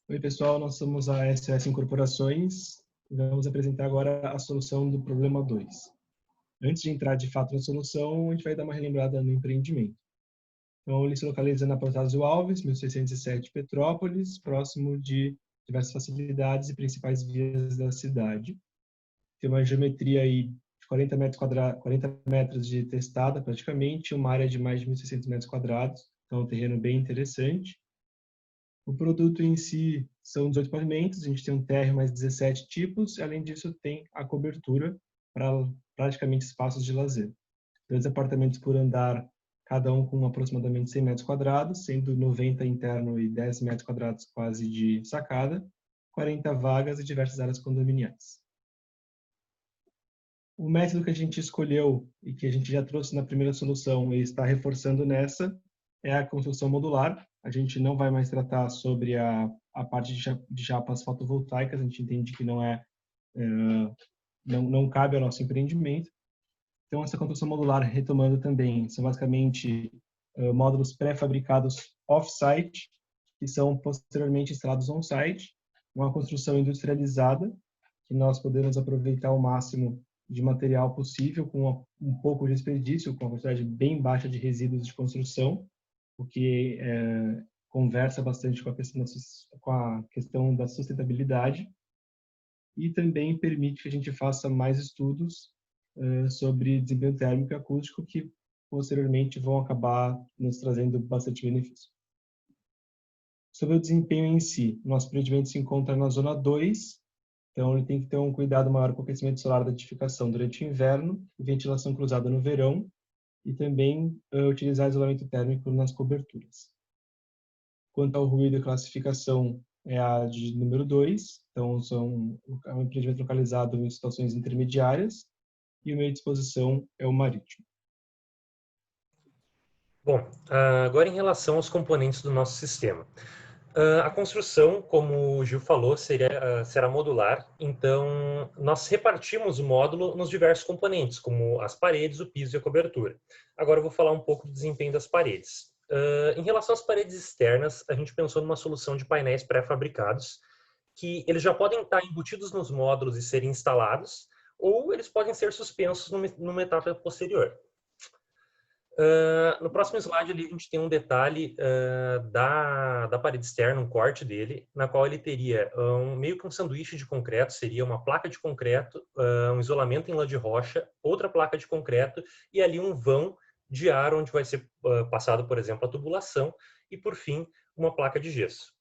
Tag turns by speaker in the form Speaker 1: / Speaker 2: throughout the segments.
Speaker 1: Oi, pessoal, nós somos a SOS Incorporações e vamos apresentar agora a solução do problema 2. Antes de entrar de fato na solução, a gente vai dar uma relembrada no empreendimento. Então, ele se localiza na Protásio Alves, 1607 Petrópolis, próximo de diversas facilidades e principais vias da cidade. Tem uma geometria aí de 40 metros quadrados, 40 metros de testada praticamente, uma área de mais de 1.600 metros quadrados, então é um terreno bem interessante. O produto em si são 18 pavimentos, a gente tem um térreo mais 17 tipos, e além disso tem a cobertura para praticamente espaços de lazer. 2 apartamentos por andar, cada um com aproximadamente 100 metros quadrados, sendo 90 interno e 10 metros quadrados quase de sacada, 40 vagas e diversas áreas condominiais. O método que a gente escolheu e que a gente já trouxe na primeira solução e está reforçando nessa é a construção modular. A gente não vai mais tratar sobre a parte de chapas fotovoltaicas, a gente entende que não cabe ao nosso empreendimento. Então, essa construção modular, retomando também, são basicamente módulos pré-fabricados off-site, que são posteriormente instalados on-site, uma construção industrializada, que nós podemos aproveitar ao máximo de material possível, com um pouco de desperdício, com uma quantidade bem baixa de resíduos de construção, o que conversa bastante com a questão da sustentabilidade, e também permite que a gente faça mais estudos sobre desempenho térmico e acústico, que posteriormente vão acabar nos trazendo bastante benefício. Sobre o desempenho em si, nosso empreendimento se encontra na zona 2, então ele tem que ter um cuidado maior com o aquecimento solar da edificação durante o inverno, e ventilação cruzada no verão, e também utilizar isolamento térmico nas coberturas. Quanto ao ruído e classificação, é a de número 2, então é um empreendimento localizado em situações intermediárias, e o meio de exposição é o marítimo.
Speaker 2: Bom, agora em relação aos componentes do nosso sistema. A construção, como o Gil falou, será modular, então nós repartimos o módulo nos diversos componentes, como as paredes, o piso e a cobertura. Agora eu vou falar um pouco do desempenho das paredes. Em relação às paredes externas, a gente pensou numa solução de painéis pré-fabricados, que eles já podem estar embutidos nos módulos e serem instalados, ou eles podem ser suspensos numa etapa posterior. No próximo slide ali a gente tem um detalhe da parede externa, um corte dele, na qual ele teria meio que um sanduíche de concreto, seria uma placa de concreto, um isolamento em lã de rocha, outra placa de concreto e ali um vão de ar onde vai ser passado, por exemplo, a tubulação e, por fim, uma placa de gesso.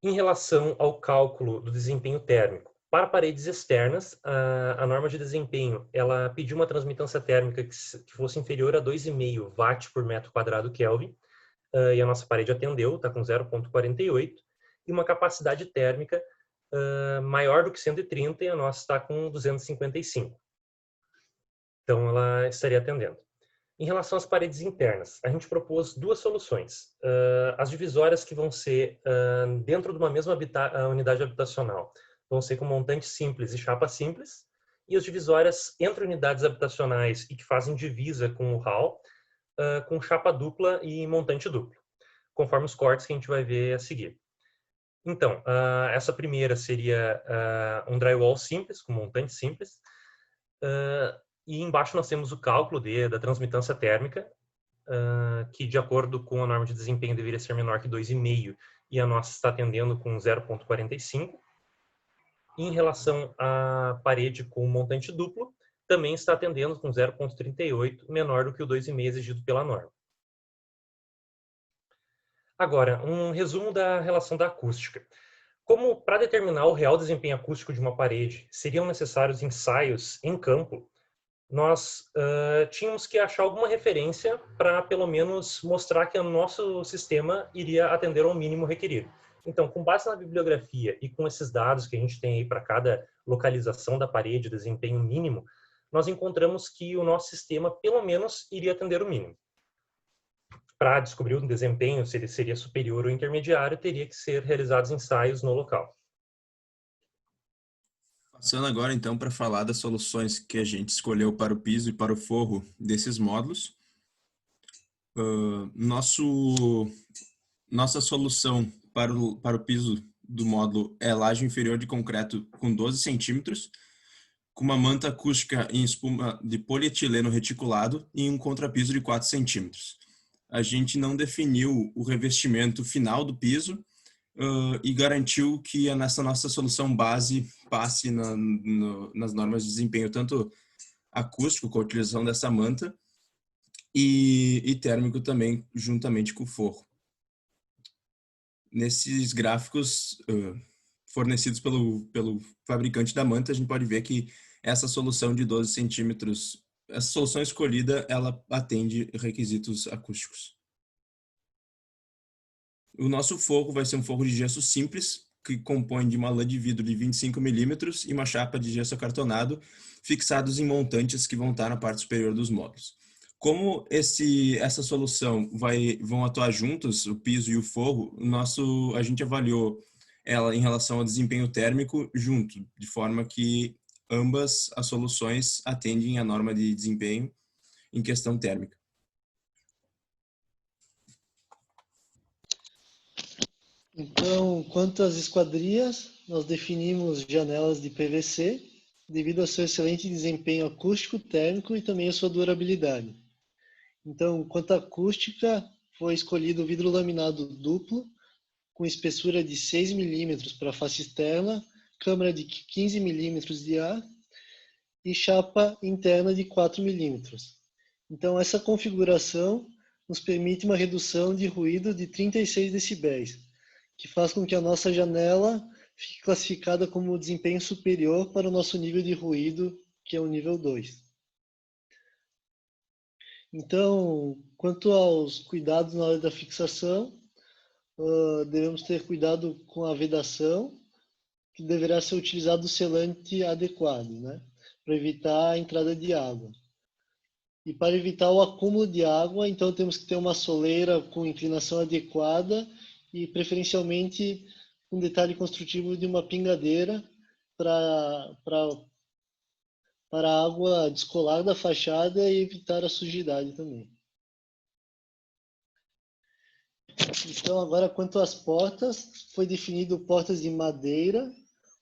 Speaker 2: Em relação ao cálculo do desempenho térmico, para paredes externas, a norma de desempenho ela pediu uma transmitância térmica que fosse inferior a 2,5 watt por metro quadrado Kelvin, e a nossa parede atendeu, está com 0,48, e uma capacidade térmica maior do que 130, e a nossa está com 255. Então, ela estaria atendendo. Em relação às paredes internas, a gente propôs duas soluções. As divisórias que vão ser dentro de uma mesma unidade habitacional vão ser com montante simples e chapa simples, e as divisórias entre unidades habitacionais e que fazem divisa com o hall, com chapa dupla e montante duplo, conforme os cortes que a gente vai ver a seguir. Então, essa primeira seria um drywall simples, com montante simples, e embaixo nós temos o cálculo da transmitância térmica, que de acordo com a norma de desempenho deveria ser menor que 2,5, e a nossa está atendendo com 0,45. Em relação à parede com montante duplo, também está atendendo com 0,38, menor do que o 2,5 exigido pela norma. Agora, um resumo da relação da acústica. Como para determinar o real desempenho acústico de uma parede seriam necessários ensaios em campo, nós tínhamos que achar alguma referência para, pelo menos, mostrar que o nosso sistema iria atender ao mínimo requerido. Então, com base na bibliografia e com esses dados que a gente tem aí para cada localização da parede, desempenho mínimo, nós encontramos que o nosso sistema, pelo menos, iria atender o mínimo. Para descobrir o desempenho, se ele seria superior ou intermediário, teria que ser realizados ensaios no local.
Speaker 3: Passando agora, então, para falar das soluções que a gente escolheu para o piso e para o forro desses módulos. Nossa solução para o piso do módulo é laje inferior de concreto com 12 centímetros, com uma manta acústica em espuma de polietileno reticulado e um contrapiso de 4 centímetros. A gente não definiu o revestimento final do piso e garantiu que nessa nossa solução base passe nas normas de desempenho, tanto acústico, com a utilização dessa manta, e térmico também, juntamente com o forro. Nesses gráficos fornecidos pelo fabricante da manta, a gente pode ver que essa solução de 12 centímetros, essa solução escolhida, ela atende requisitos acústicos. O nosso forro vai ser um forro de gesso simples, que compõe de uma lã de vidro de 25 milímetros e uma chapa de gesso acartonado, fixados em montantes que vão estar na parte superior dos módulos. Como essa solução vão atuar juntos, o piso e o forro, a gente avaliou ela em relação ao desempenho térmico junto, de forma que ambas as soluções atendem a norma de desempenho em questão térmica.
Speaker 4: Então, quanto às esquadrias, nós definimos janelas de PVC devido ao seu excelente desempenho acústico, térmico e também a sua durabilidade. Então, quanto à acústica, foi escolhido o vidro laminado duplo, com espessura de 6 milímetros para a face externa, câmara de 15 milímetros de ar e chapa interna de 4 milímetros. Então, essa configuração nos permite uma redução de ruído de 36 decibéis, que faz com que a nossa janela fique classificada como desempenho superior para o nosso nível de ruído, que é o nível 2. Então, quanto aos cuidados na hora da fixação, devemos ter cuidado com a vedação, que deverá ser utilizado o selante adequado, né, para evitar a entrada de água. E para evitar o acúmulo de água, então temos que ter uma soleira com inclinação adequada e preferencialmente um detalhe construtivo de uma pingadeira para a água descolar da fachada e evitar a sujidade também. Então, agora, quanto às portas, foi definido portas de madeira,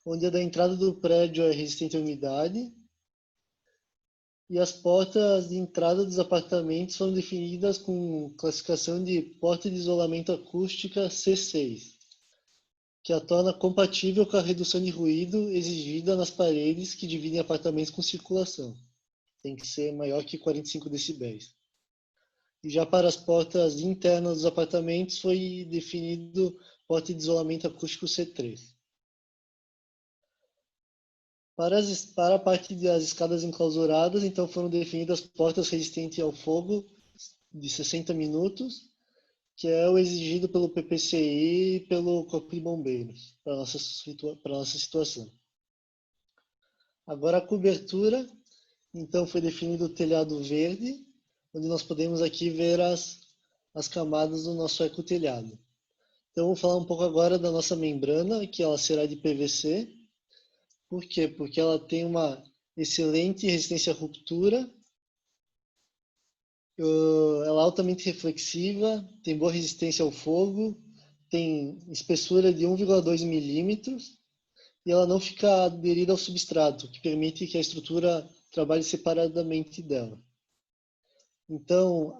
Speaker 4: onde a da entrada do prédio é resistente à umidade, e as portas de entrada dos apartamentos foram definidas com classificação de porta de isolamento acústica C6, que a torna compatível com a redução de ruído exigida nas paredes que dividem apartamentos com circulação. Tem que ser maior que 45 decibéis. E já para as portas internas dos apartamentos foi definido porta de isolamento acústico C3. Para a parte das escadas enclausuradas, então foram definidas portas resistentes ao fogo de 60 minutos, que é o exigido pelo PPCI e pelo Corpo de Bombeiros, para a nossa situação. Agora a cobertura, então foi definido o telhado verde, onde nós podemos aqui ver as camadas do nosso ecotelhado. Então vou falar um pouco agora da nossa membrana, que ela será de PVC. Por quê? Porque ela tem uma excelente resistência à ruptura, ela é altamente reflexiva, tem boa resistência ao fogo, tem espessura de 1,2 milímetros e ela não fica aderida ao substrato, que permite que a estrutura trabalhe separadamente dela. Então,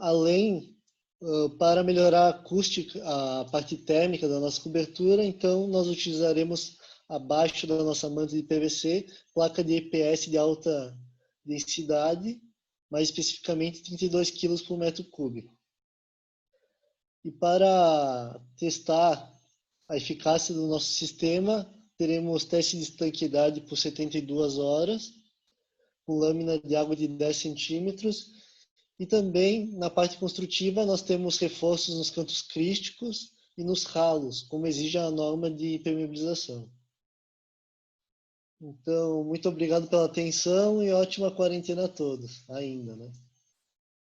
Speaker 4: para melhorar a acústica, a parte térmica da nossa cobertura, então nós utilizaremos abaixo da nossa manta de PVC, placa de EPS de alta densidade, mais especificamente 32 kg por metro cúbico. E para testar a eficácia do nosso sistema, teremos teste de estanqueidade por 72 horas, com lâmina de água de 10 centímetros, e também na parte construtiva nós temos reforços nos cantos crísticos e nos ralos, como exige a norma de impermeabilização. Então, muito obrigado pela atenção e ótima quarentena a todos, ainda, né?